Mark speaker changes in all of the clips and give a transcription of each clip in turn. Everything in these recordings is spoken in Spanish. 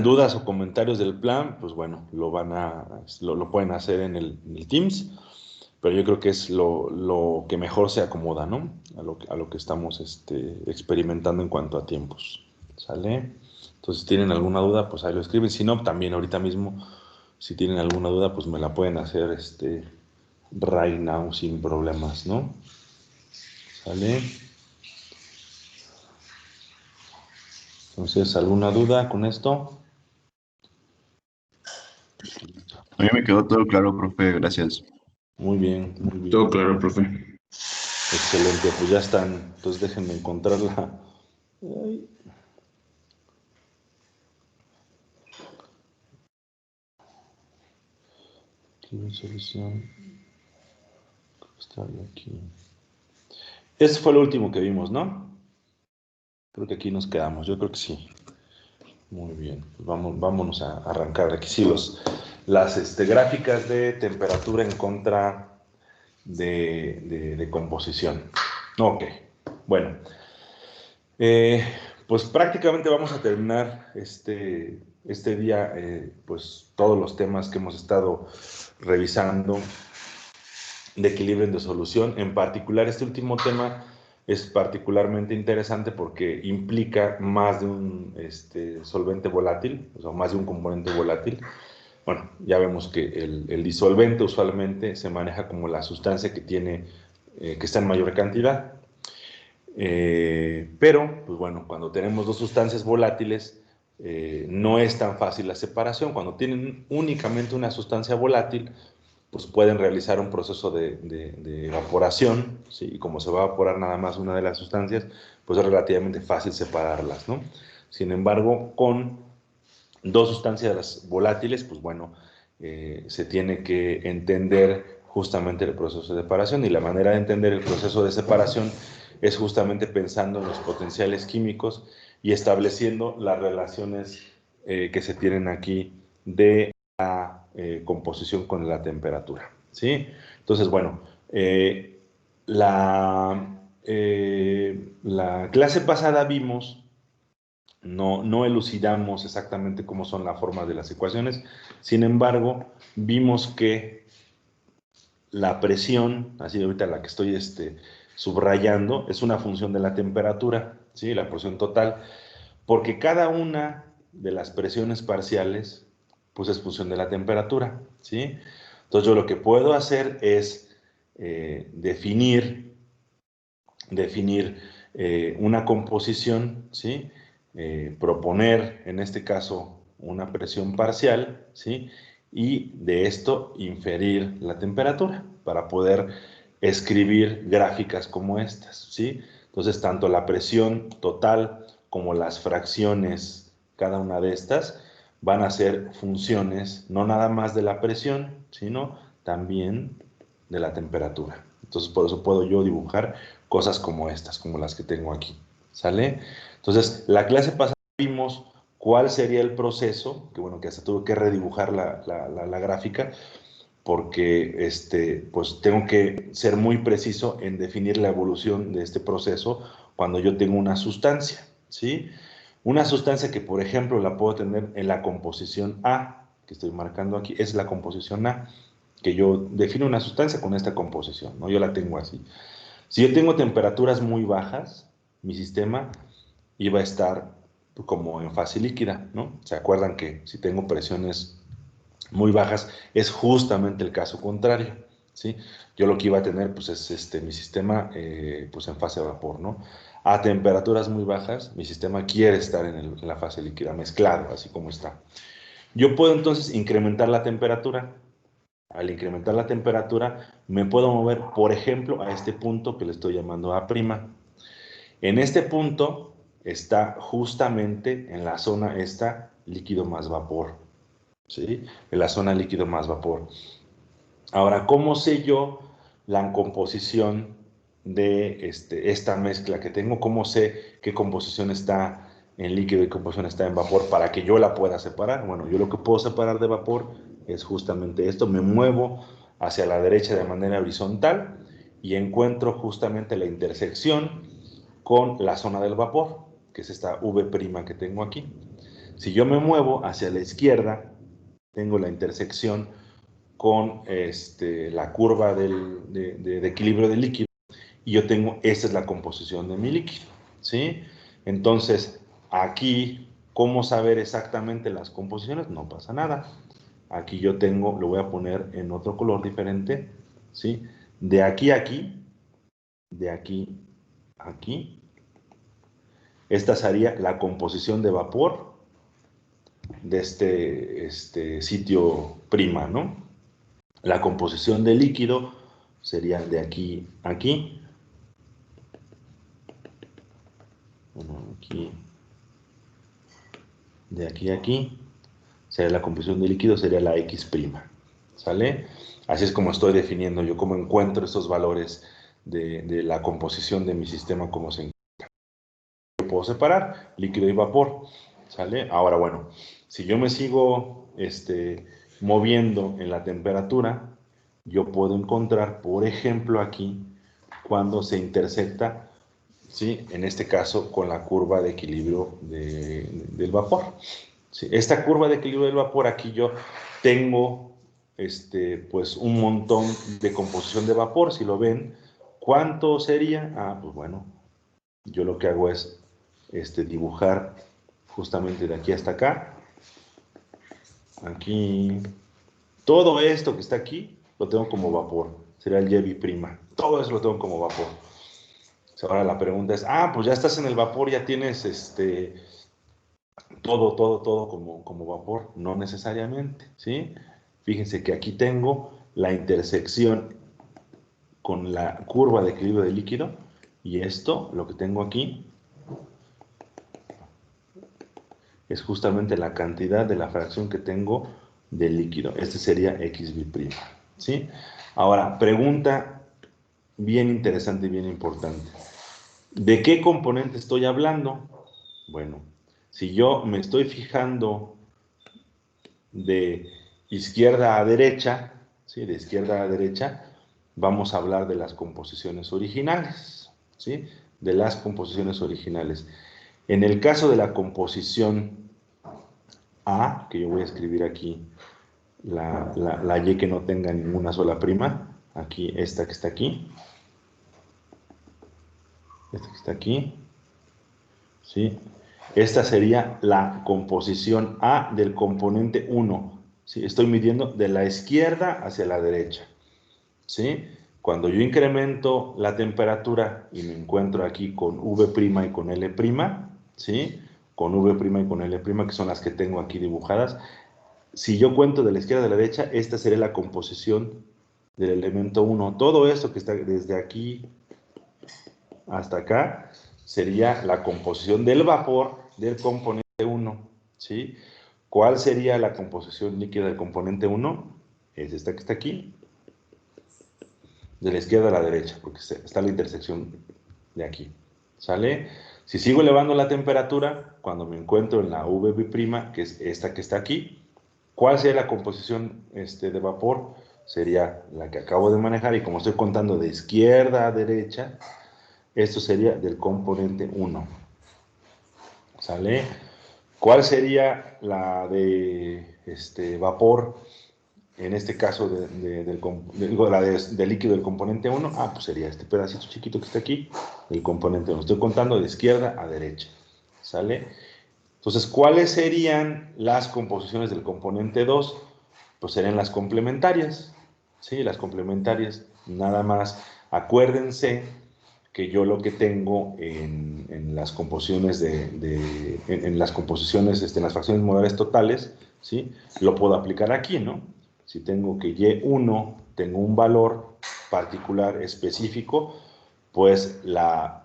Speaker 1: dudas o comentarios del plan, pues bueno, lo pueden hacer en el Teams, pero yo creo que es lo que mejor se acomoda, ¿no? A lo que estamos experimentando en cuanto a tiempos. ¿Sale? Entonces, si tienen alguna duda, pues ahí lo escriben. Si no, también ahorita mismo, si tienen alguna duda, pues me la pueden hacer right now sin problemas, ¿no? ¿Sale? Entonces, ¿alguna duda con esto?
Speaker 2: A mí me quedó todo claro, profe, gracias.
Speaker 1: Muy bien, muy bien.
Speaker 3: Todo claro, profe.
Speaker 1: Excelente, pues ya están. Entonces déjenme encontrarla. Ay. Solución. Está aquí. Ese fue lo último que vimos, ¿no? Creo que aquí nos quedamos. Yo creo que sí. Muy bien. Pues vámonos a arrancar. Aquí sí las gráficas de temperatura en contra de composición. Ok. Bueno. Pues prácticamente vamos a terminar este día, pues todos los temas que hemos estado revisando de equilibrio de solución. En particular, este último tema es particularmente interesante porque implica más de un solvente volátil, o sea, más de un componente volátil. Bueno, ya vemos que el disolvente usualmente se maneja como la sustancia que está en mayor cantidad. Pero, pues bueno, cuando tenemos dos sustancias volátiles, no es tan fácil la separación. Cuando tienen únicamente una sustancia volátil, pues pueden realizar un proceso de evaporación, ¿sí? Y como se va a evaporar nada más una de las sustancias, pues es relativamente fácil separarlas, ¿no? Sin embargo, con dos sustancias volátiles, pues bueno, se tiene que entender justamente el proceso de separación, y la manera de entender el proceso de separación es justamente pensando en los potenciales químicos y estableciendo las relaciones que se tienen aquí de la composición con la temperatura, ¿sí? Entonces, bueno, la clase pasada vimos, no elucidamos exactamente cómo son las formas de las ecuaciones, sin embargo, vimos que la presión, así ahorita la que estoy subrayando, es una función de la temperatura, ¿sí? La presión total, porque cada una de las presiones parciales, pues es función de la temperatura, ¿sí? Entonces yo lo que puedo hacer es definir una composición, ¿sí? Proponer, en este caso, una presión parcial, ¿sí? Y de esto inferir la temperatura para poder escribir gráficas como estas, ¿sí? Entonces, tanto la presión total como las fracciones, cada una de estas, van a ser funciones no nada más de la presión, sino también de la temperatura. Entonces, por eso puedo yo dibujar cosas como estas, como las que tengo aquí, ¿sale? Entonces, la clase pasada vimos cuál sería el proceso, que bueno, que hasta tuve que redibujar la gráfica, porque pues tengo que ser muy preciso en definir la evolución de este proceso cuando yo tengo una sustancia, ¿sí? Una sustancia que, por ejemplo, la puedo tener en la composición A, que estoy marcando aquí, es la composición A, que yo defino una sustancia con esta composición, ¿no? Yo la tengo así. Si yo tengo temperaturas muy bajas, mi sistema iba a estar como en fase líquida, ¿no? ¿Se acuerdan que si tengo presiones muy bajas es justamente el caso contrario, ¿sí? Yo lo que iba a tener pues es mi sistema pues en fase de vapor, ¿no? A temperaturas muy bajas mi sistema quiere estar en la fase líquida, mezclado, así como está. Yo puedo entonces incrementar la temperatura. Al incrementar la temperatura me puedo mover, por ejemplo, a este punto que le estoy llamando A'. En este punto está justamente en la zona esta líquido más vapor, ¿sí? En la zona líquido más vapor. Ahora, ¿cómo sé yo la composición de esta mezcla que tengo? ¿Cómo sé qué composición está en líquido y qué composición está en vapor para que yo la pueda separar? Bueno, yo lo que puedo separar de vapor es justamente esto. Me muevo hacia la derecha de manera horizontal y encuentro justamente la intersección con la zona del vapor, que es esta V' que tengo aquí. Si yo me muevo hacia la izquierda, tengo la intersección con la curva de equilibrio del líquido, y yo tengo, esa es la composición de mi líquido, ¿sí? Entonces, aquí, ¿cómo saber exactamente las composiciones? No pasa nada. Aquí yo tengo, lo voy a poner en otro color diferente, ¿sí? De aquí a aquí, de aquí a aquí, esta sería la composición de vapor de este sitio prima, ¿no? La composición de líquido sería de aquí a aquí. Bueno, aquí, de aquí a aquí, sería la composición de líquido, sería la X', ¿sale? Así es como estoy definiendo yo, cómo encuentro esos valores de la composición de mi sistema, cómo se encuentra. Yo puedo separar líquido y vapor, ¿sale? Ahora, bueno, si yo me sigo moviendo en la temperatura, yo puedo encontrar, por ejemplo, aquí, cuando se intersecta, ¿sí? En este caso, con la curva de equilibrio del vapor. ¿Sí? Esta curva de equilibrio del vapor, aquí yo tengo pues un montón de composición de vapor. Si lo ven, ¿cuánto sería? Ah, pues bueno, yo lo que hago es dibujar justamente de aquí hasta acá. Aquí, todo esto que está aquí, lo tengo como vapor. Sería el YB'. Todo eso lo tengo como vapor. Ahora la pregunta es, pues ya estás en el vapor, ya tienes todo como vapor. No necesariamente, ¿sí? Fíjense que aquí tengo la intersección con la curva de equilibrio del líquido, y esto, lo que tengo aquí, es justamente la cantidad de la fracción que tengo del líquido. Este sería XB', ¿sí? Ahora, pregunta bien interesante y bien importante. ¿De qué componente estoy hablando? Bueno, si yo me estoy fijando de izquierda a derecha, ¿sí? De izquierda a derecha, vamos a hablar de las composiciones originales, ¿sí? De las composiciones originales. En el caso de la composición A, que yo voy a escribir aquí la Y que no tenga ninguna sola prima, aquí esta que está aquí, esta que está aquí, ¿sí? Esta sería la composición A del componente 1, ¿sí? Estoy midiendo de la izquierda hacia la derecha, ¿sí? Cuando yo incremento la temperatura y me encuentro aquí con V' y con L', ¿sí? Con V' y con L', que son las que tengo aquí dibujadas. Si yo cuento de la izquierda a la derecha, esta sería la composición del elemento 1. Todo esto que está desde aquí hasta acá sería la composición del vapor del componente 1, ¿sí? ¿Cuál sería la composición líquida del componente 1? Es esta que está aquí, de la izquierda a la derecha, porque está la intersección de aquí, ¿sale? Si sigo elevando la temperatura, cuando me encuentro en la V', que es esta que está aquí, ¿cuál sería la composición de vapor? Sería la que acabo de manejar, y como estoy contando de izquierda a derecha, esto sería del componente 1, ¿sale? ¿Cuál sería la de vapor, en este caso del líquido del componente 1? Pues sería este pedacito chiquito que está aquí, del componente 1. Estoy contando de izquierda a derecha, ¿sale? Entonces, ¿cuáles serían las composiciones del componente 2? Pues serían las complementarias, ¿sí? Las complementarias, nada más. Acuérdense que yo lo que tengo en las composiciones en las composiciones, en las fracciones molares totales, ¿sí? Lo puedo aplicar aquí, ¿no? Si tengo que Y1 tengo un valor particular específico, pues la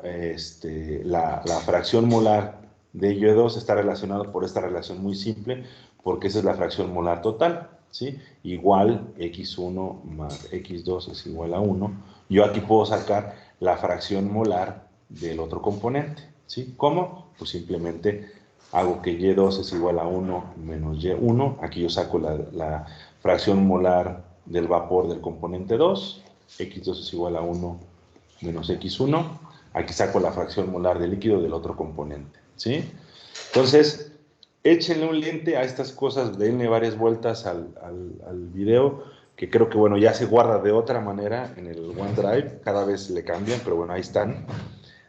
Speaker 1: fracción molar de Y2 está relacionado por esta relación muy simple, porque esa es la fracción molar total, ¿sí? Igual X1 más X2 es igual a 1. Yo aquí puedo sacar la fracción molar del otro componente, ¿sí? ¿Cómo? Pues simplemente hago que Y2 es igual a 1 menos Y1. Aquí yo saco la fracción molar del vapor del componente 2. X2 es igual a 1 menos X1. Aquí saco la fracción molar del líquido del otro componente, ¿sí? Entonces, échenle un lente a estas cosas, denle varias vueltas al video, que creo que, bueno, ya se guarda de otra manera en el OneDrive, cada vez le cambian, pero bueno, ahí están.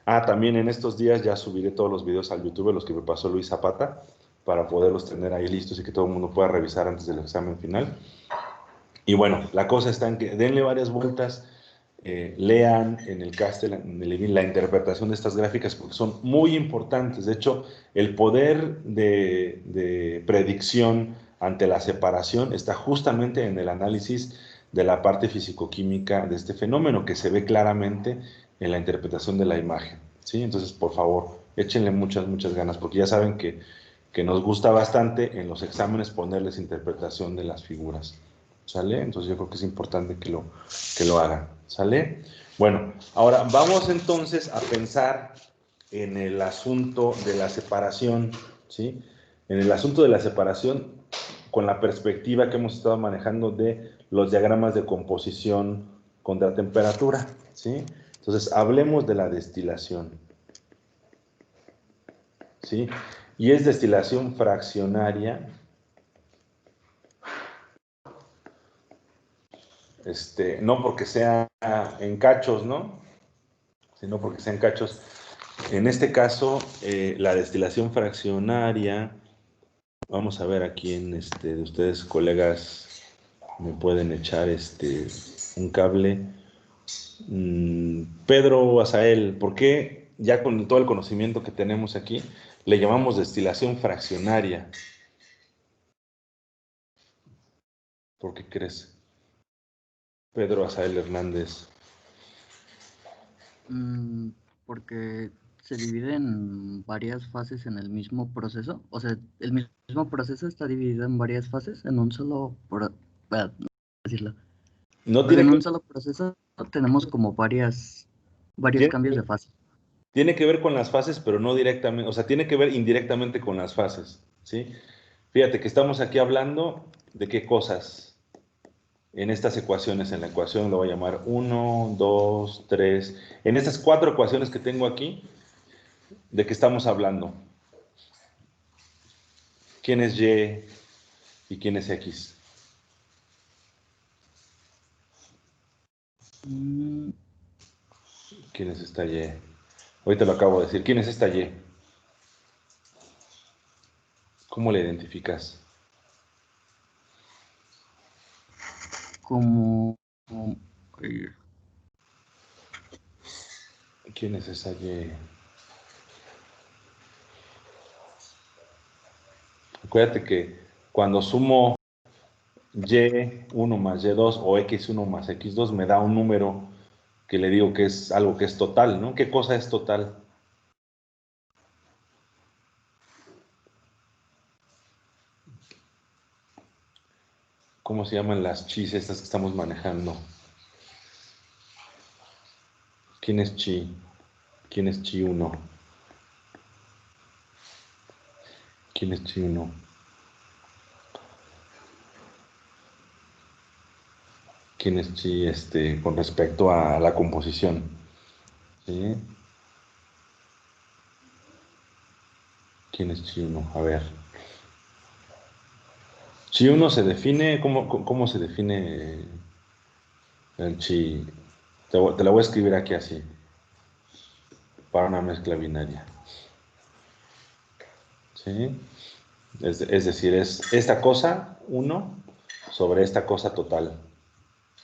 Speaker 1: Ah, también en estos días ya subiré todos los videos al YouTube, los que me pasó Luis Zapata, para poderlos tener ahí listos y que todo el mundo pueda revisar antes del examen final. Y bueno, la cosa está en que denle varias vueltas, lean en el Castel, en el EVIN, la interpretación de estas gráficas, porque son muy importantes. De hecho, el poder de predicción ante la separación está justamente en el análisis de la parte fisicoquímica de este fenómeno, que se ve claramente en la interpretación de la imagen. ¿Sí? Entonces, por favor, échenle muchas, muchas ganas, porque ya saben que nos gusta bastante en los exámenes ponerles interpretación de las figuras. ¿Sale? Entonces yo creo que es importante que lo hagan. ¿Sale? Bueno, ahora vamos entonces a pensar en el asunto de la separación, ¿sí? En el asunto de la separación con la perspectiva que hemos estado manejando de los diagramas de composición contra temperatura, ¿sí? Entonces, hablemos de la destilación, ¿sí? Y es destilación fraccionaria, no porque sea en cachos, ¿no? Sino porque sean cachos. En este caso, la destilación fraccionaria, vamos a ver a quién de ustedes, colegas, me pueden echar un cable. Pedro Azael, ¿por qué ya con todo el conocimiento que tenemos aquí, le llamamos destilación fraccionaria? ¿Por qué crees? Pedro Azael Hernández.
Speaker 3: Porque se divide en varias fases en el mismo proceso. O sea, el mismo proceso está dividido en varias fases, en un solo, decirlo.
Speaker 1: No
Speaker 3: O sea,
Speaker 1: tiene
Speaker 3: en
Speaker 1: que,
Speaker 3: un solo proceso tenemos como varios
Speaker 1: tiene,
Speaker 3: cambios de fase.
Speaker 1: tiene que ver con las fases, pero no directamente, o sea, tiene que ver indirectamente con las fases, ¿sí? Fíjate que estamos aquí hablando de qué cosas en estas ecuaciones. En la ecuación lo voy a llamar 1, 2, 3. En estas 4 ecuaciones que tengo aquí, ¿de qué estamos hablando? ¿Quién es Y y quién es X? ¿Quién es esta Y? Ahorita lo acabo de decir. ¿Quién es esta Y? ¿Cómo la identificas?
Speaker 3: Como...
Speaker 1: ¿Quién es esa Y? Acuérdate que cuando sumo Y1 más Y2 o X1 más X2 me da un número que le digo que es algo que es total, ¿no? ¿Qué cosa es total? ¿Cómo se llaman las chis estas que estamos manejando? ¿Quién es chi? ¿Quién es chi 1? ¿Quién es chi 1? ¿Quién es chi con respecto a la composición? ¿Sí? ¿Quién es chi 1? A ver. Chi 1 se define, ¿cómo se define el chi? Te la voy a escribir aquí así, para una mezcla binaria. ¿Sí? Es decir, es esta cosa 1 sobre esta cosa total.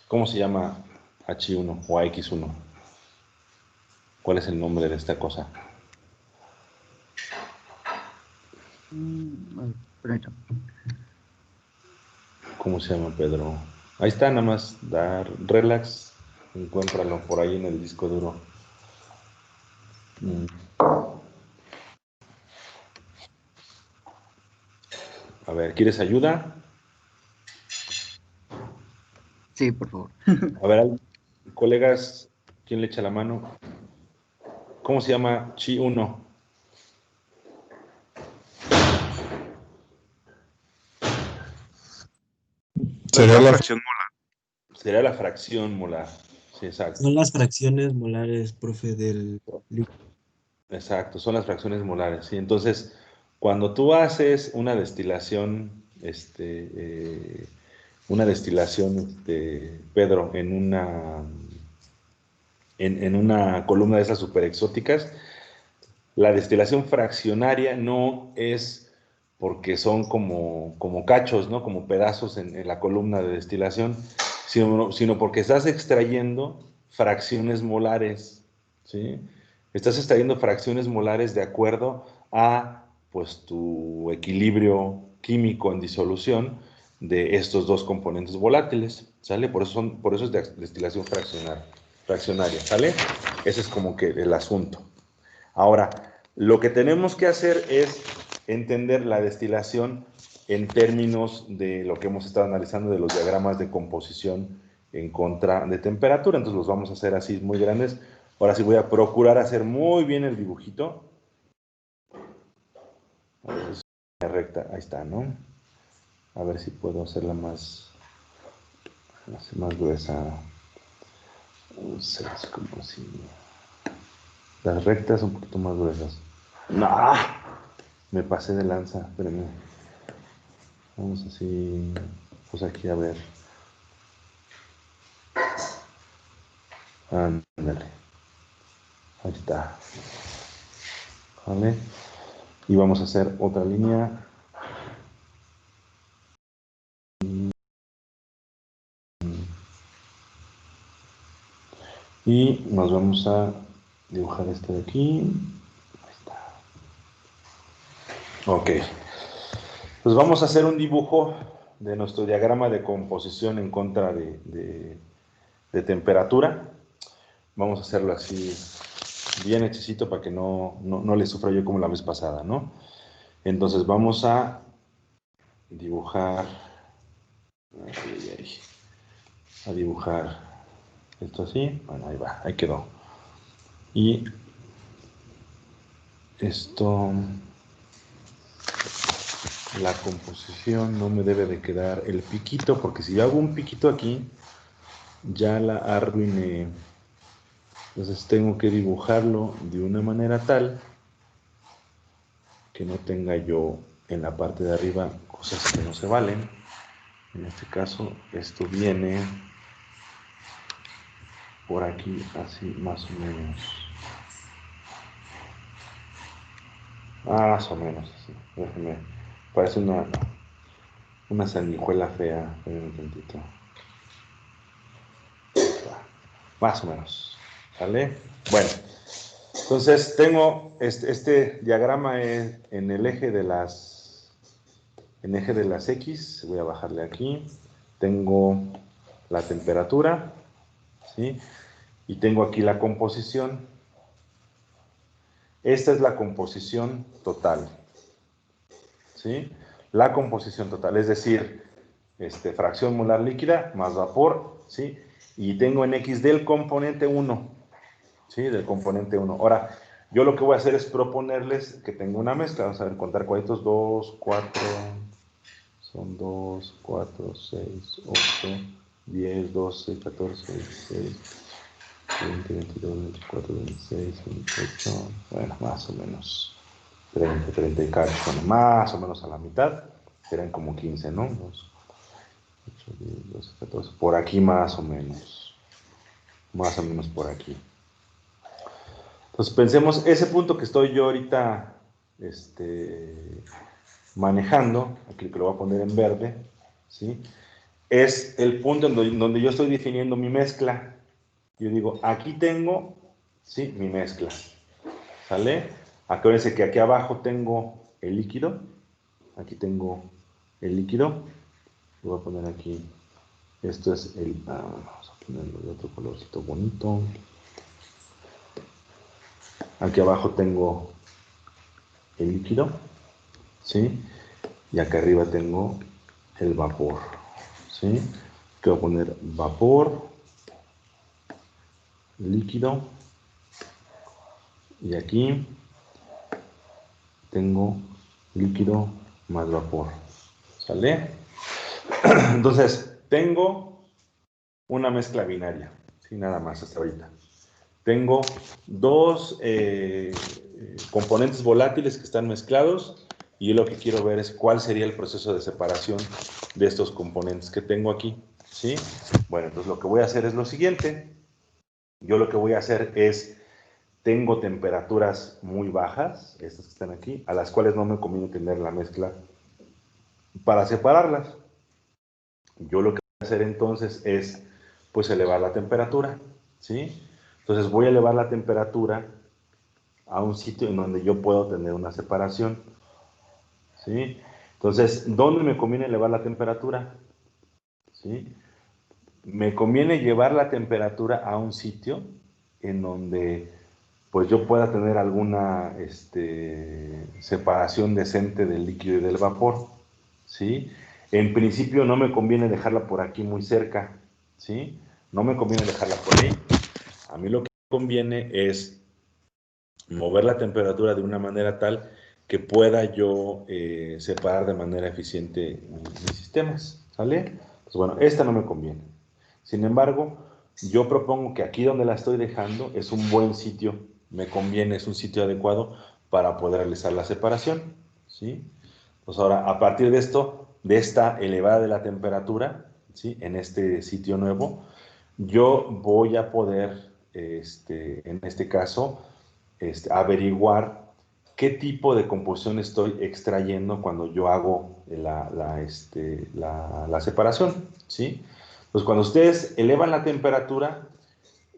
Speaker 1: ¿Cómo se llama a H1 o a X1? ¿Cuál es el nombre de esta cosa? ¿Cómo se llama, Pedro? Ahí está, nada más dar relax, encuéntralo por ahí en el disco duro. A ver, ¿quieres ayuda?
Speaker 3: Sí, por favor.
Speaker 1: A ver, colegas, ¿quién le echa la mano? ¿Cómo se llama Chi 1?
Speaker 2: Sería la fracción.
Speaker 1: Sería la fracción molar. Sí, exacto.
Speaker 4: Son las fracciones molares, profe, del líquido.
Speaker 1: Exacto, son las fracciones molares. ¿Sí? Entonces, Cuando tú haces una destilación, Pedro, en una columna de esas super exóticas, la destilación fraccionaria no es porque son como cachos, ¿no? Como pedazos en la columna de destilación, sino porque estás extrayendo fracciones molares, ¿sí? Estás extrayendo fracciones molares de acuerdo a, pues, tu equilibrio químico en disolución de estos dos componentes volátiles, ¿sale? Por eso es de destilación fraccionaria, ¿sale? Ese es como que el asunto. Ahora, lo que tenemos que hacer es entender la destilación en términos de lo que hemos estado analizando de los diagramas de composición en contra de temperatura. Entonces los vamos a hacer así muy grandes. Ahora sí voy a procurar hacer muy bien el dibujito. A ver si recta, ahí está, ¿no? A ver si puedo hacerla más gruesa. Es como si las rectas un poquito más gruesas. ¡No! Me pasé de lanza, espérenme. Vamos así, pues aquí a ver. Ándale. Ahí está. ¿Vale? Y vamos a hacer otra línea. Y nos vamos a dibujar este de aquí. Ahí está. Ok. Pues vamos a hacer un dibujo de nuestro diagrama de composición en contra de temperatura. Vamos a hacerlo así bien hechicito para que no le sufra yo como la vez pasada, ¿no? Entonces vamos a dibujar, a dibujar esto así. Bueno, ahí va, ahí quedó. Y esto, la composición no me debe de quedar el piquito, porque si yo hago un piquito aquí, ya la arruiné. Entonces tengo que dibujarlo de una manera tal que no tenga yo en la parte de arriba cosas que no se valen. En este caso, esto viene por aquí, así más o menos. Más o menos, así. Déjenme. Parece una sanguijuela fea. Un tantito. Más o menos. ¿Sale? Bueno. Entonces tengo este diagrama en el eje de las X. Voy a bajarle aquí. Tengo la temperatura, ¿sí? Y tengo aquí la composición. Esta es la composición total, ¿sí? La composición total, es decir, fracción molar líquida más vapor, ¿sí? Y tengo en X del componente 1, ¿sí? Del componente 1. Ahora, yo lo que voy a hacer es proponerles que tenga una mezcla. Vamos a ver, contar cuadritos. 2, 4, son 2, 4, 6, 8, 10, 12, 14, 16, 20, 22, 24, 26, 28, bueno, más o menos 30, 30 y cacho, bueno, más o menos a la mitad, eran como 15, ¿no? 2, 8, 10, 12, 14, por aquí más o menos por aquí. Entonces pensemos, ese punto que estoy yo ahorita manejando, aquí que lo voy a poner en verde, ¿sí? Es el punto en donde yo estoy definiendo mi mezcla. Yo digo, aquí tengo, ¿sí? Mi mezcla, ¿sale? Acuérdense que aquí abajo tengo el líquido, aquí tengo el líquido, lo voy a poner aquí, esto es vamos a ponerlo de otro colorcito bonito. Aquí abajo tengo el líquido, ¿sí? Y acá arriba tengo el vapor, ¿sí? Que voy a poner vapor, líquido, y aquí tengo líquido más vapor, ¿sale? Entonces, tengo una mezcla binaria, ¿sí? Nada más hasta ahorita. Tengo dos componentes volátiles que están mezclados y yo lo que quiero ver es cuál sería el proceso de separación de estos componentes que tengo aquí, ¿sí? Bueno, entonces lo que voy a hacer es lo siguiente. Yo lo que voy a hacer es, tengo temperaturas muy bajas, estas que están aquí, a las cuales no me conviene tener la mezcla para separarlas. Yo lo que voy a hacer entonces es, pues, elevar la temperatura, ¿sí? Entonces voy a elevar la temperatura a un sitio en donde yo puedo tener una separación, ¿sí? Entonces, ¿dónde me conviene elevar la temperatura? ¿Sí? Me conviene llevar la temperatura a un sitio en donde pues yo pueda tener alguna separación decente del líquido y del vapor, ¿sí? En principio no me conviene dejarla por aquí muy cerca, ¿sí? No me conviene dejarla por ahí. A mí lo que me conviene es mover la temperatura de una manera tal que pueda yo separar de manera eficiente mis sistemas, ¿sale? Pues bueno, esta no me conviene. Sin embargo, yo propongo que aquí donde la estoy dejando es un buen sitio, me conviene, es un sitio adecuado para poder realizar la separación, ¿sí? Pues ahora, a partir de esto, de esta elevada de la temperatura, ¿sí? En este sitio nuevo, yo voy a poder, en este caso, averiguar qué tipo de composición estoy extrayendo cuando yo hago la separación, ¿sí? Pues cuando ustedes elevan la temperatura,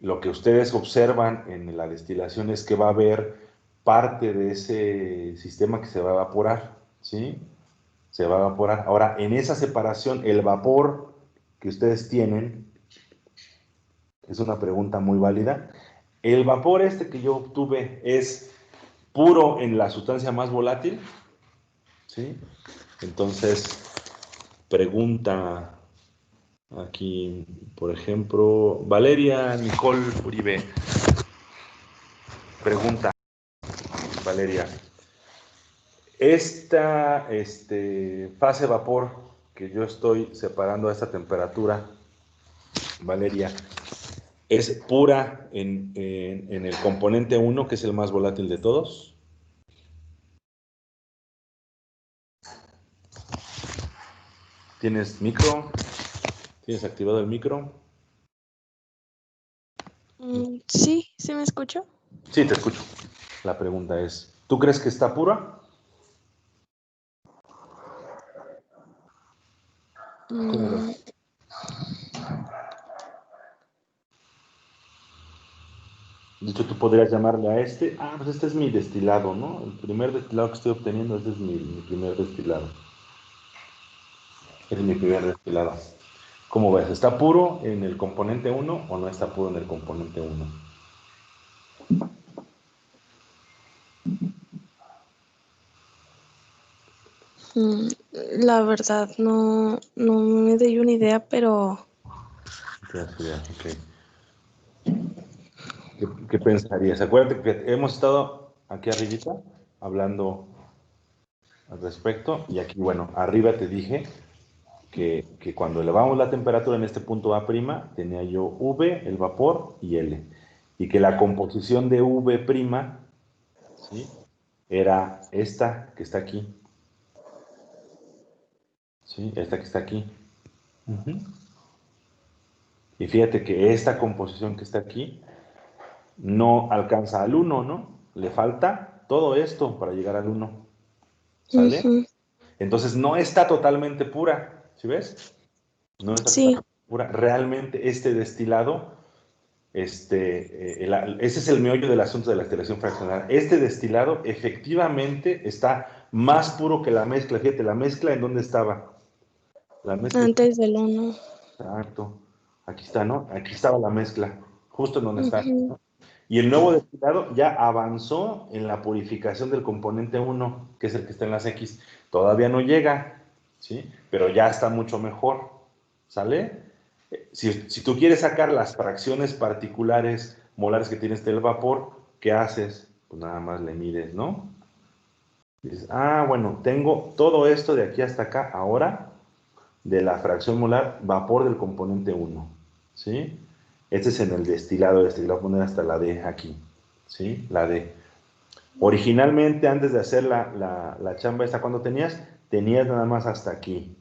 Speaker 1: lo que ustedes observan en la destilación es que va a haber parte de ese sistema que se va a evaporar, ¿sí? Se va a evaporar. Ahora, en esa separación, el vapor que ustedes tienen, es una pregunta muy válida, el vapor que yo obtuve es puro en la sustancia más volátil, ¿sí? Entonces, pregunta aquí, por ejemplo, Valeria Nicole Uribe, pregunta, Valeria, esta fase vapor que yo estoy separando a esta temperatura, Valeria, ¿es pura en el componente 1, que es el más volátil de todos? ¿Tienes micro? ¿Tienes activado el micro?
Speaker 4: Sí, ¿sí me escucho?
Speaker 1: Sí, te escucho. La pregunta es, ¿tú crees que está pura? ¿Cómo
Speaker 4: Mm,
Speaker 1: ves? De hecho, tú podrías llamarle a pues este es mi destilado, ¿no? El primer destilado que estoy obteniendo, este es mi primer destilado. Es mi primer destilado. ¿Cómo ves? ¿Está puro en el componente 1 o no está puro en el componente 1?
Speaker 4: mm, la verdad no me doy una idea, pero
Speaker 1: Ok. ¿Qué pensarías? Acuérdate que hemos estado aquí arribita hablando al respecto y aquí, bueno, arriba te dije que cuando elevamos la temperatura en este punto A', tenía yo V, el vapor, y L. Y que la composición de V', ¿sí? Era esta que está aquí. ¿Sí? Esta que está aquí. Uh-huh. Y fíjate que esta composición que está aquí no alcanza al 1, ¿no? Le falta todo esto para llegar al 1. ¿Sale?
Speaker 4: ujú,
Speaker 1: Entonces no está totalmente pura. ¿Sí ves? No está
Speaker 4: sí,
Speaker 1: totalmente pura. Realmente este destilado, ese es el meollo del asunto de la destilación fraccionada. Este destilado efectivamente está más puro que la mezcla. Fíjate, la mezcla ¿en dónde estaba? La mezcla.
Speaker 4: antes del 1.
Speaker 1: Exacto. Aquí está, ¿no? Aquí estaba la mezcla, justo en donde está,
Speaker 4: Ujú,
Speaker 1: ¿no? Y el nuevo destilado ya avanzó en la purificación del componente 1, que es el que está en las X. Todavía no llega, ¿sí? Pero ya está mucho mejor, ¿sale? Si tú quieres sacar las fracciones particulares molares que tienes del vapor, ¿qué haces? Pues nada más le mides, ¿no? Dices, bueno, tengo todo esto de aquí hasta acá, ahora de la fracción molar vapor del componente 1, ¿sí? Este es en el destilado, lo voy a poner hasta la D aquí, ¿sí? La D. Originalmente, antes de hacer la chamba esta, ¿cuánto tenías? Tenías nada más hasta aquí.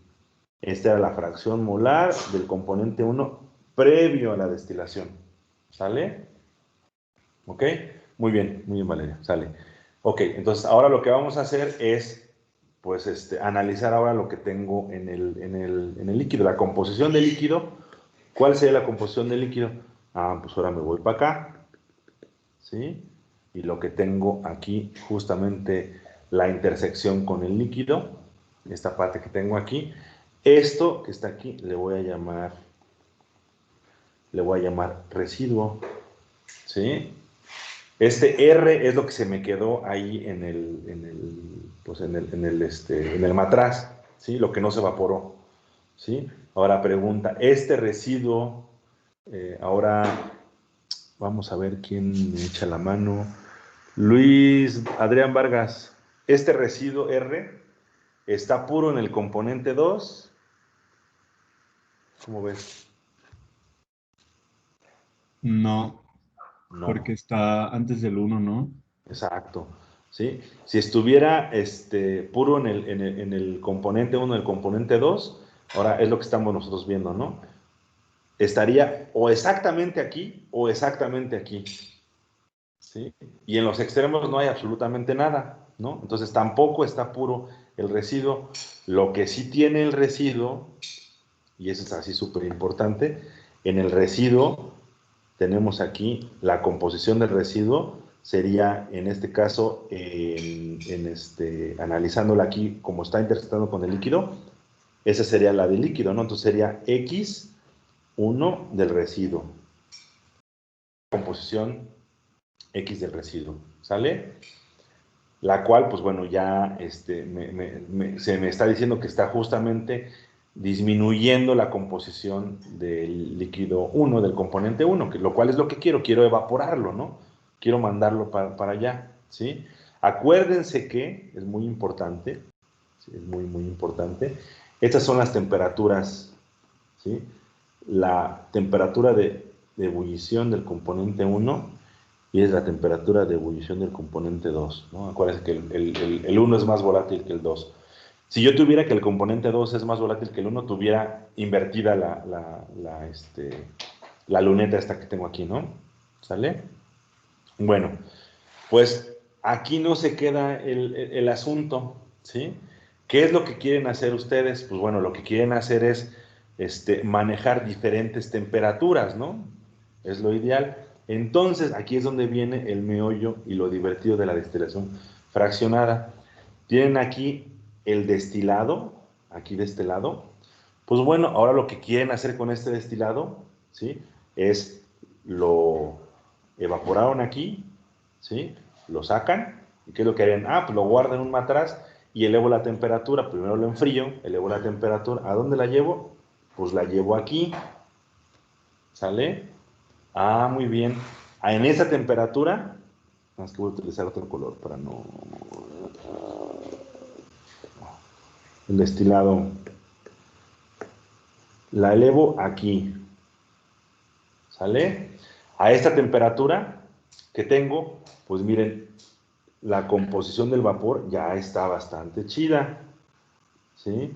Speaker 1: Esta era la fracción molar del componente 1 previo a la destilación. ¿Sale? ¿Ok? Muy bien, Valeria, sale. Ok, entonces ahora lo que vamos a hacer es, pues, analizar ahora lo que tengo en el líquido, la composición del líquido. ¿Cuál sería la composición del líquido? Ah, pues ahora me voy para acá, ¿sí? Y lo que tengo aquí, justamente la intersección con el líquido, esta parte que tengo aquí, esto que está aquí le voy a llamar residuo, ¿sí? Este R es lo que se me quedó ahí en el matraz, ¿sí? Lo que no se evaporó, ¿sí? Ahora pregunta, este residuo, ahora vamos a ver quién me echa la mano. Luis Adrián Vargas, este residuo R está puro en el componente 2. ¿Cómo ves?
Speaker 5: No,
Speaker 1: No.
Speaker 5: porque está antes del 1, ¿no?
Speaker 1: Exacto, ¿sí? Si estuviera puro en el componente 1, el componente 2, ahora es lo que estamos nosotros viendo, ¿no? Estaría o exactamente aquí o exactamente aquí, ¿sí? Y en los extremos no hay absolutamente nada, ¿no? Entonces tampoco está puro el residuo. Lo que sí tiene el residuo, y eso es así súper importante, en el residuo tenemos aquí la composición del residuo, sería en este caso, analizándola aquí como está intersectando con el líquido, esa sería la del líquido, ¿no? Entonces sería X1 del residuo. Composición X del residuo, ¿sale? La cual, pues bueno, ya se me está diciendo que está justamente disminuyendo la composición del líquido 1, del componente 1, lo cual es lo que quiero evaporarlo, ¿no? Quiero mandarlo para allá, ¿sí? Acuérdense que es muy importante, ¿sí? Es muy, muy importante. Estas son las temperaturas, ¿sí? La temperatura de ebullición del componente 1 y es la temperatura de ebullición del componente 2, ¿no? Acuérdense que el 1 es más volátil que el 2. Si yo tuviera que el componente 2 es más volátil que el 1, tuviera invertida la luneta esta que tengo aquí, ¿no? ¿Sale? Bueno, pues aquí no se queda el asunto, ¿sí? ¿Qué es lo que quieren hacer ustedes? Pues bueno, lo que quieren hacer es manejar diferentes temperaturas, ¿no? Es lo ideal. Entonces, aquí es donde viene el meollo y lo divertido de la destilación fraccionada. Tienen aquí el destilado, aquí de este lado. Pues bueno, ahora lo que quieren hacer con este destilado, ¿sí? Es lo evaporaron aquí, ¿sí? Lo sacan, ¿y qué es lo que harían? Ah, pues lo guardan en un matraz y elevo la temperatura. Primero lo enfrío, elevo la temperatura. ¿A dónde la llevo? Pues la llevo aquí, ¿sale? Ah, muy bien. Ah, en esa temperatura, más que voy a utilizar otro color para no... El destilado. La elevo aquí, ¿sale? A esta temperatura que tengo, pues miren, la composición del vapor ya está bastante chida, ¿sí?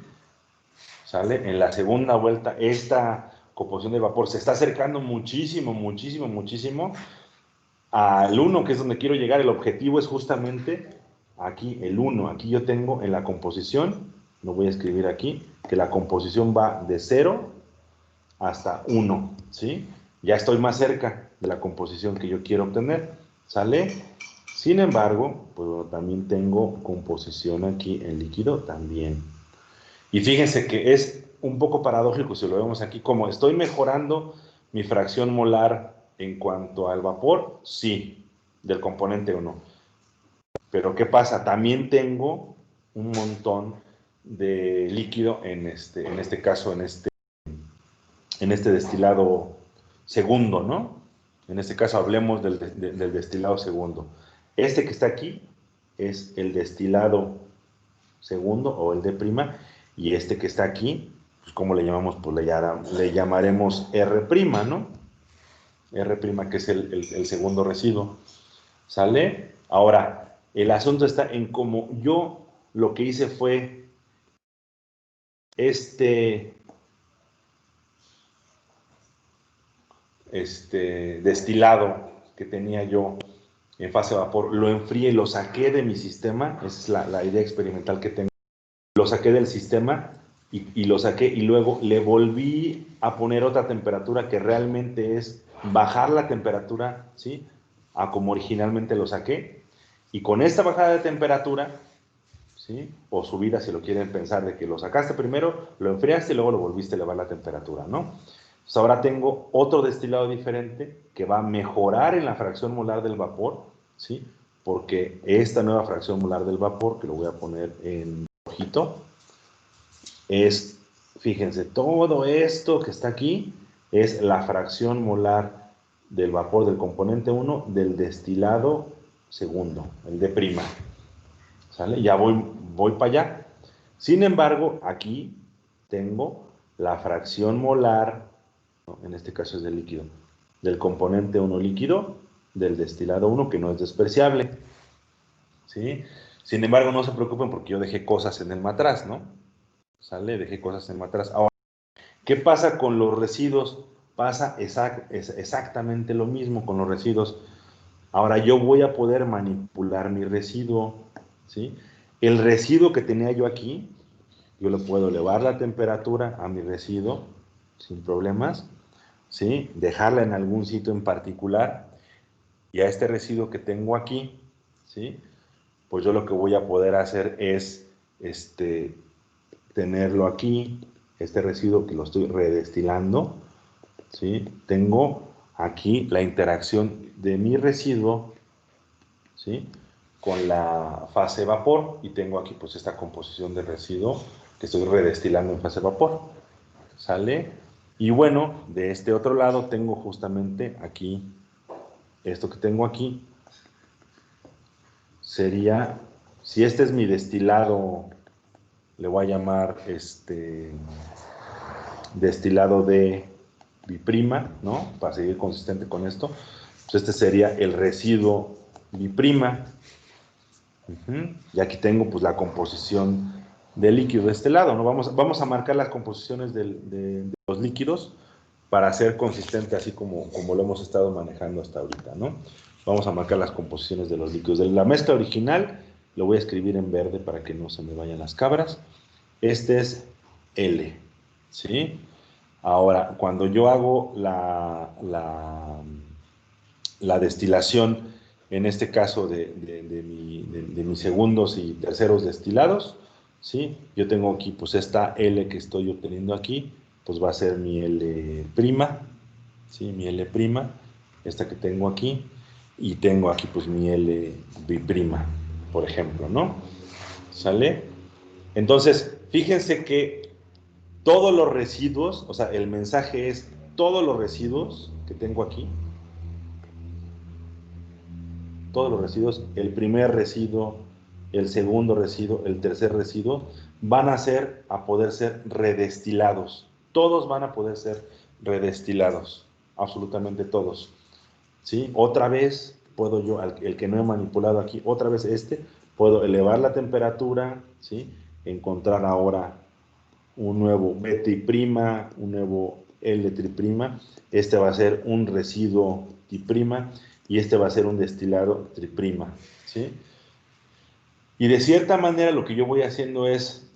Speaker 1: ¿Sale? En la segunda vuelta, esta composición del vapor se está acercando muchísimo, muchísimo, muchísimo al 1, que es donde quiero llegar. El objetivo es justamente aquí, el 1. Aquí yo tengo en la composición, lo voy a escribir aquí, que la composición va de 0 hasta 1, ¿sí? Ya estoy más cerca de la composición que yo quiero obtener, ¿sale? Sin embargo, pues también tengo composición aquí en líquido también. Y fíjense que es un poco paradójico si lo vemos aquí, como estoy mejorando mi fracción molar en cuanto al vapor, sí, del componente 1. Pero ¿qué pasa? También tengo un montón de líquido en este caso, en este destilado segundo, ¿no? En este caso hablemos del destilado segundo. Este que está aquí es el destilado segundo o el D', y este que está aquí, pues ¿cómo le llamamos? Pues le llamaremos R', ¿no? R', que es el segundo residuo. ¿Sale? Ahora, El asunto está en cómo yo lo que hice fue destilado que tenía yo en fase de vapor, lo enfrié y lo saqué de mi sistema. Esa es la idea experimental que tengo. Lo saqué del sistema y lo saqué, y luego le volví a poner otra temperatura que realmente es bajar la temperatura, ¿sí?, a como originalmente lo saqué. Y con esta bajada de temperatura, ¿sí?, o subida, si lo quieren pensar, de que lo sacaste primero, lo enfriaste y luego lo volviste a elevar la temperatura, ¿no? Entonces ahora tengo otro destilado diferente que va a mejorar en la fracción molar del vapor, ¿sí?, porque esta nueva fracción molar del vapor, que lo voy a poner en rojito, es, fíjense, todo esto que está aquí es la fracción molar del vapor del componente 1 del destilado segundo, el D', ¿sale? Ya voy para allá. Sin embargo, aquí tengo la fracción molar, ¿no?, en este caso es del líquido, del componente 1 líquido, del destilado 1, que no es despreciable, ¿sí? Sin embargo, no se preocupen porque yo dejé cosas en el matraz, ¿no? ¿Sale? Dejé cosas en el matraz. Ahora, ¿qué pasa con los residuos? Pasa exactamente lo mismo con los residuos. Ahora yo voy a poder manipular mi residuo, ¿sí? El residuo que tenía yo aquí, yo le puedo elevar la temperatura a mi residuo sin problemas, ¿sí? Dejarla en algún sitio en particular, y a este residuo que tengo aquí, ¿sí?, pues yo lo que voy a poder hacer es tenerlo aquí, este residuo que lo estoy redestilando, ¿sí? Tengo aquí la interacción de mi residuo, ¿sí?, con la fase vapor, y tengo aquí pues esta composición de residuo que estoy redestilando en fase vapor, ¿sale? Y bueno, de este otro lado tengo justamente aquí, esto que tengo aquí, sería, si este es mi destilado, le voy a llamar destilado de biprima, ¿no?, para seguir consistente con esto. Pues este sería el residuo biprima. Y aquí tengo pues la composición del líquido de este lado, ¿no? Vamos a marcar las composiciones de los líquidos para ser consistente, así como lo hemos estado manejando hasta ahorita, ¿no? Vamos a marcar las composiciones de los líquidos. De la mezcla original, lo voy a escribir en verde para que no se me vayan las cabras. Este es L, ¿sí? Ahora, cuando yo hago la destilación, en este caso de mis segundos y terceros destilados, ¿sí?, yo tengo aquí pues esta L que estoy obteniendo aquí, pues va a ser mi L', ¿sí?, mi L', esta que tengo aquí, y tengo aquí pues mi L biprima, por ejemplo, ¿no? ¿Sale? Entonces, fíjense que todos los residuos, o sea, el mensaje es todos los residuos que tengo aquí, todos los residuos, el primer residuo, el segundo residuo, el tercer residuo, van a poder ser redestilados. Todos van a poder ser redestilados, absolutamente todos, ¿sí? Otra vez puedo yo, el que no he manipulado aquí, otra vez puedo elevar la temperatura, ¿sí?, encontrar ahora un nuevo B', un nuevo L', este va a ser un residuo T', y este va a ser un destilado T', ¿sí? Y de cierta manera lo que yo voy haciendo es,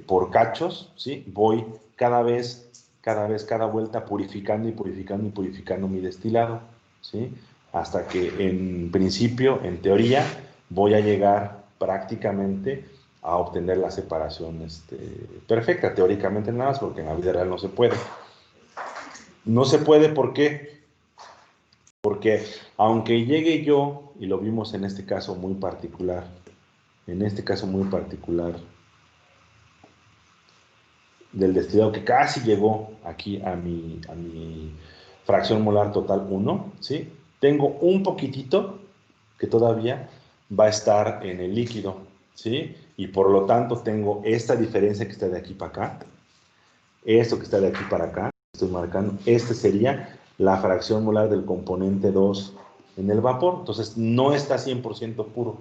Speaker 1: por cachos, ¿sí?, voy cada vuelta purificando y purificando y purificando mi destilado, ¿sí?, hasta que en principio, en teoría, voy a llegar prácticamente a obtener la separación perfecta, teóricamente nada más, porque en la vida real no se puede. No se puede, ¿por qué? Porque aunque llegue yo, y lo vimos en este caso muy particular, del destilado que casi llegó aquí a mi fracción molar total 1, ¿sí?, tengo un poquitito que todavía va a estar en el líquido, ¿sí?, y por lo tanto tengo esta diferencia que está de aquí para acá, esto que está de aquí para acá, estoy marcando, sería la fracción molar del componente 2 en el vapor, entonces no está 100% puro.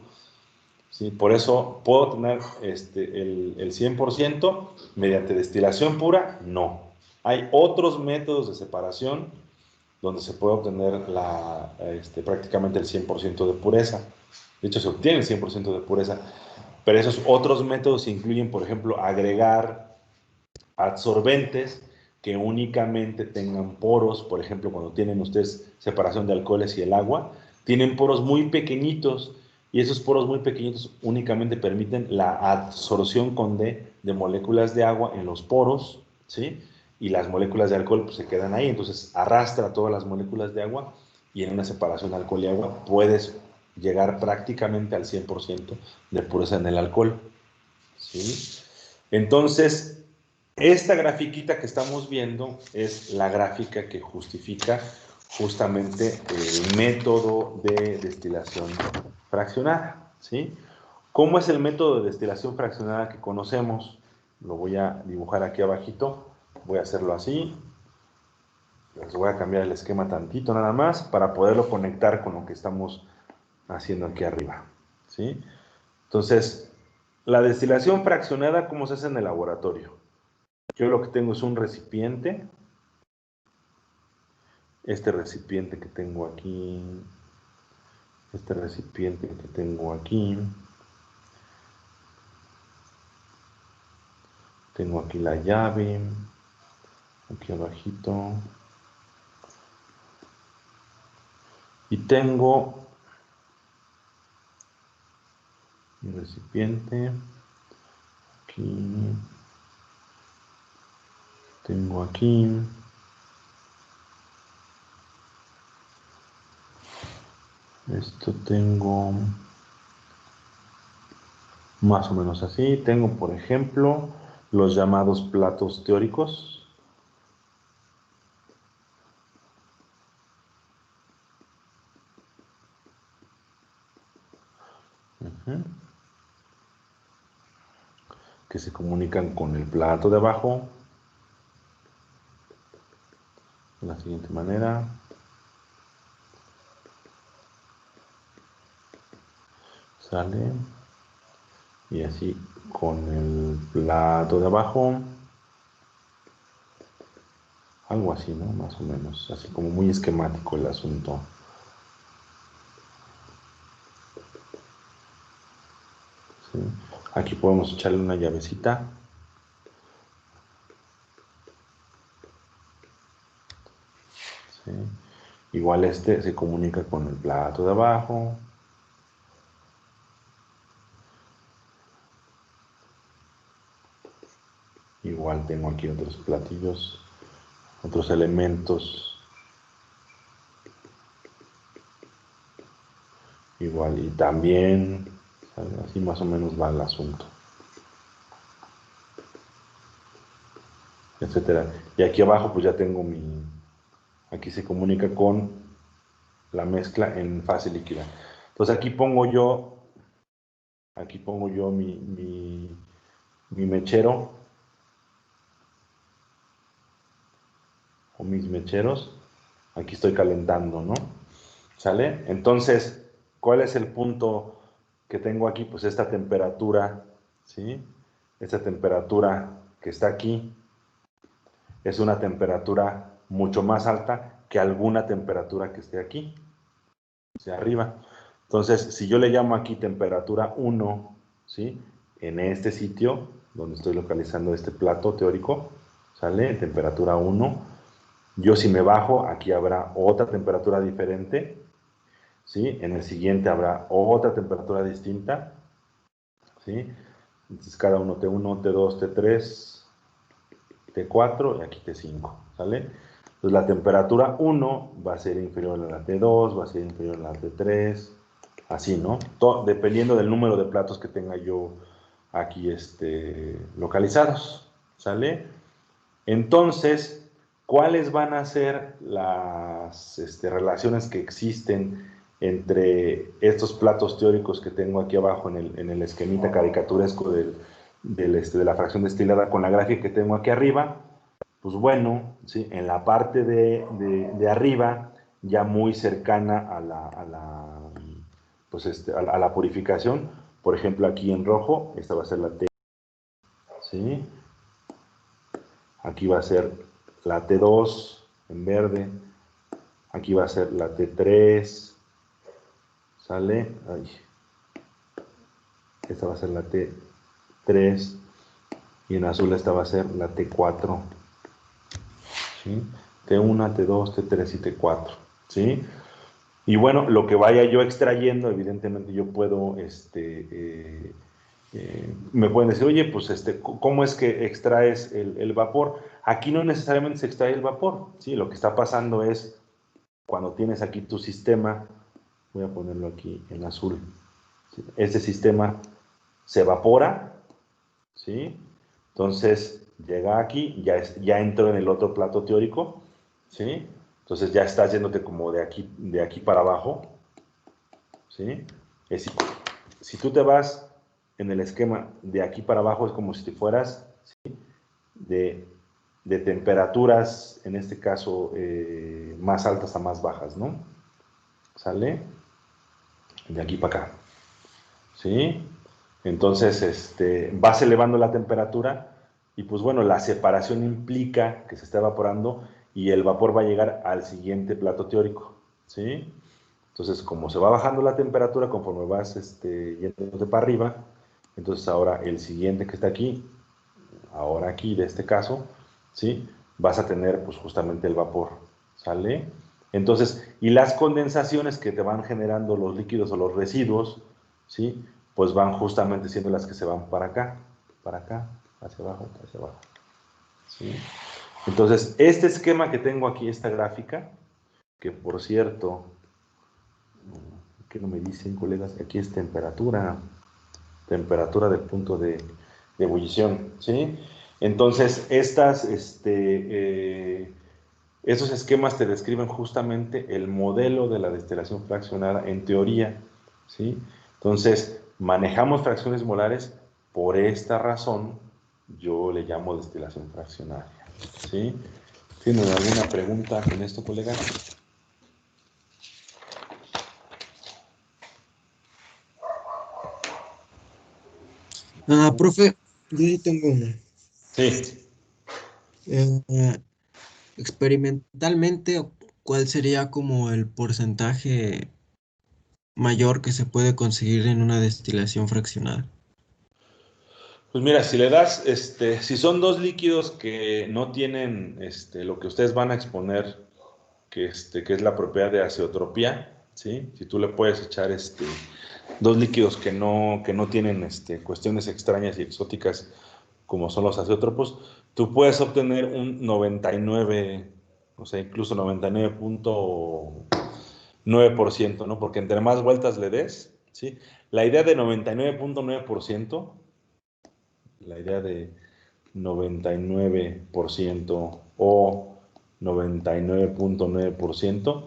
Speaker 1: ¿Sí? Por eso, ¿puedo tener el 100% mediante destilación pura? No. Hay otros métodos de separación donde se puede obtener prácticamente el 100% de pureza. De hecho, se obtiene el 100% de pureza. Pero esos otros métodos incluyen, por ejemplo, agregar adsorbentes que únicamente tengan poros. Por ejemplo, cuando tienen ustedes separación de alcoholes y el agua, tienen poros muy pequeñitos, y esos poros muy pequeñitos únicamente permiten la absorción con D de moléculas de agua en los poros, ¿sí? Y las moléculas de alcohol pues, se quedan ahí, entonces arrastra todas las moléculas de agua, y en una separación de alcohol y agua puedes llegar prácticamente al 100% de pureza en el alcohol, ¿sí? Entonces, esta grafiquita que estamos viendo es la gráfica que justifica justamente el método de destilación fraccionada, ¿sí? ¿Cómo es el método de destilación fraccionada que conocemos? Lo voy a dibujar aquí abajito, voy a hacerlo así, les voy a cambiar el esquema tantito nada más para poderlo conectar con lo que estamos haciendo aquí arriba, ¿sí? Entonces, la destilación fraccionada, ¿cómo se hace en el laboratorio? Yo lo que tengo es un recipiente, este recipiente que tengo aquí, este recipiente que tengo aquí, tengo aquí la llave, aquí abajito, y tengo mi recipiente, aquí, tengo aquí, esto tengo más o menos así, tengo por ejemplo los llamados platos teóricos, que se comunican con el plato de abajo de la siguiente manera. Sale. Y así con el plato de abajo. Algo así, ¿no? Más o menos. Así como muy esquemático el asunto. ¿Sí? Aquí podemos echarle una llavecita. ¿Sí? Igual este se comunica con el plato de abajo. Igual tengo aquí otros platillos, otros elementos. Igual y también, ¿sale? Así más o menos va el asunto. Etcétera. Y aquí abajo pues ya tengo aquí se comunica con la mezcla en fase líquida. Entonces aquí pongo yo mi mechero o mis mecheros. Aquí estoy calentando, ¿no? ¿Sale? Entonces, ¿cuál es el punto que tengo aquí? Pues esta temperatura, ¿sí? Esta temperatura que está aquí es una temperatura mucho más alta que alguna temperatura que esté aquí, hacia arriba. Entonces, si yo le llamo aquí temperatura 1, ¿sí? En este sitio donde estoy localizando este plato teórico, ¿sale? Temperatura 1. Yo si me bajo, aquí habrá otra temperatura diferente, ¿sí? En el siguiente habrá otra temperatura distinta, ¿sí? Entonces cada uno T1, T2, T3, T4 y aquí T5, ¿sale? Entonces la temperatura 1 va a ser inferior a la T2, va a ser inferior a la T3, así, ¿no? Dependiendo del número de platos que tenga yo aquí localizados, ¿sale? Entonces, ¿cuáles van a ser las relaciones que existen entre estos platos teóricos que tengo aquí abajo en el esquemita caricaturesco de la fracción destilada con la gráfica que tengo aquí arriba? Pues bueno, ¿sí? En la parte de arriba ya muy cercana a la purificación. Por ejemplo, aquí en rojo, esta va a ser la T, ¿sí? Aquí va a ser la T2 en verde, aquí va a ser la T3, ¿sale? Ay. Esta va a ser la T3 y en azul esta va a ser la T4, ¿sí? T1, T2, T3 y T4, ¿sí? Y bueno, lo que vaya yo extrayendo, evidentemente yo puedo, me pueden decir, oye, pues, ¿cómo es que extraes el vapor? Aquí no necesariamente se extrae el vapor, ¿sí? Lo que está pasando es, cuando tienes aquí tu sistema, voy a ponerlo aquí en azul, ¿sí? Este sistema se evapora, ¿sí? Entonces, llega aquí, ya entró en el otro plato teórico, ¿sí? Entonces ya estás yéndote como de aquí para abajo, ¿sí? Es decir, si tú te vas en el esquema de aquí para abajo, es como si te fueras, ¿sí? de temperaturas, en este caso, más altas a más bajas, ¿no? ¿Sale? De aquí para acá, ¿sí? Entonces, vas elevando la temperatura y pues bueno, la separación implica que se está evaporando y el vapor va a llegar al siguiente plato teórico, ¿sí? Entonces, como se va bajando la temperatura conforme vas yéndote para arriba, entonces ahora el siguiente que está aquí, ahora aquí de este caso, ¿sí? Vas a tener pues justamente el vapor, ¿sale? Entonces, y las condensaciones que te van generando los líquidos o los residuos, ¿sí? Pues van justamente siendo las que se van para acá, hacia abajo, ¿sí? Entonces, este esquema que tengo aquí, esta gráfica, que por cierto, ¿qué no me dicen, colegas? Aquí es temperatura del punto de ebullición, ¿sí? Entonces, esos esquemas te describen justamente el modelo de la destilación fraccionada en teoría, ¿sí? Entonces, manejamos fracciones molares, por esta razón yo le llamo destilación fraccionaria, ¿sí? ¿Tienen alguna pregunta con esto, colega?
Speaker 6: Profe, yo sí tengo una.
Speaker 1: Sí.
Speaker 6: Eh, Experimentalmente, ¿cuál sería como el porcentaje mayor que se puede conseguir en una destilación fraccionada?
Speaker 1: Pues mira, si le das, si son dos líquidos que no tienen, lo que ustedes van a exponer, que es la propiedad de azeotropía, ¿sí? Si tú le puedes echar, dos líquidos que no tienen, cuestiones extrañas y exóticas como son los azeótropos, tú puedes obtener un 99, o sea, incluso 99.9%, ¿no? Porque entre más vueltas le des, ¿sí? La idea de 99.9%, la idea de 99% o 99.9%,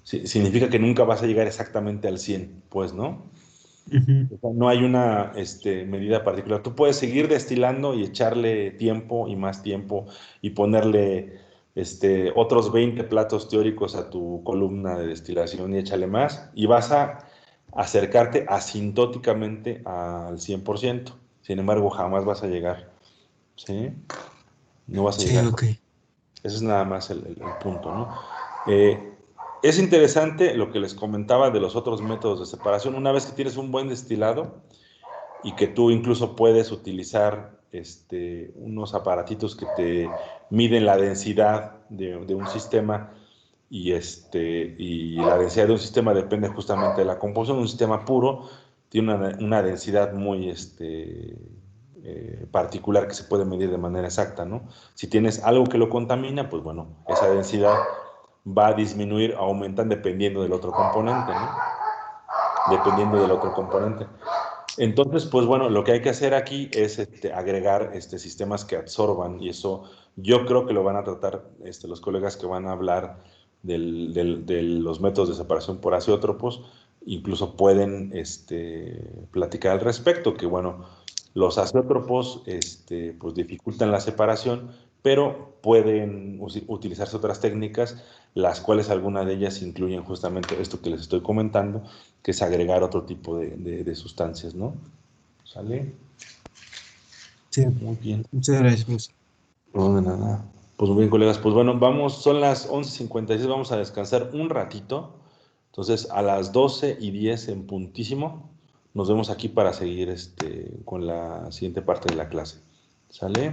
Speaker 1: significa que nunca vas a llegar exactamente al 100, pues, ¿no?
Speaker 6: Ujú.
Speaker 1: O sea, no hay una medida particular. Tú puedes seguir destilando y echarle tiempo y más tiempo y ponerle otros 20 platos teóricos a tu columna de destilación y échale más y vas a acercarte asintóticamente al 100%. Sin embargo, jamás vas a llegar, ¿sí? No vas a
Speaker 6: Sí,
Speaker 1: llegar.
Speaker 6: ok.
Speaker 1: Ese es nada más el punto, ¿no? Eh, es interesante lo que les comentaba de los otros métodos de separación. Una vez que tienes un buen destilado y que tú incluso puedes utilizar unos aparatitos que te miden la densidad de un sistema y la densidad de un sistema depende justamente de la composición. Un sistema puro tiene una densidad muy particular que se puede medir de manera exacta, ¿no? Si tienes algo que lo contamina, pues bueno, esa densidad va a disminuir, aumentar dependiendo del otro componente, ¿no? Dependiendo del otro componente. Entonces, pues bueno, lo que hay que hacer aquí es agregar sistemas que absorban y eso yo creo que lo van a tratar los colegas que van a hablar de los métodos de separación por azeótropos, incluso pueden platicar al respecto, que bueno, los azeótropos pues dificultan la separación, pero pueden utilizarse otras técnicas, las cuales algunas de ellas incluyen justamente esto que les estoy comentando, que es agregar otro tipo de sustancias, ¿no? ¿Sale?
Speaker 6: Sí,
Speaker 1: Muy bien.
Speaker 6: muchas gracias, profesor.
Speaker 1: No, de nada. Pues muy bien, colegas. Pues bueno, son las 11:56, vamos a descansar un ratito. Entonces, a las 12:10 en puntísimo, nos vemos aquí para seguir con la siguiente parte de la clase. ¿Sale?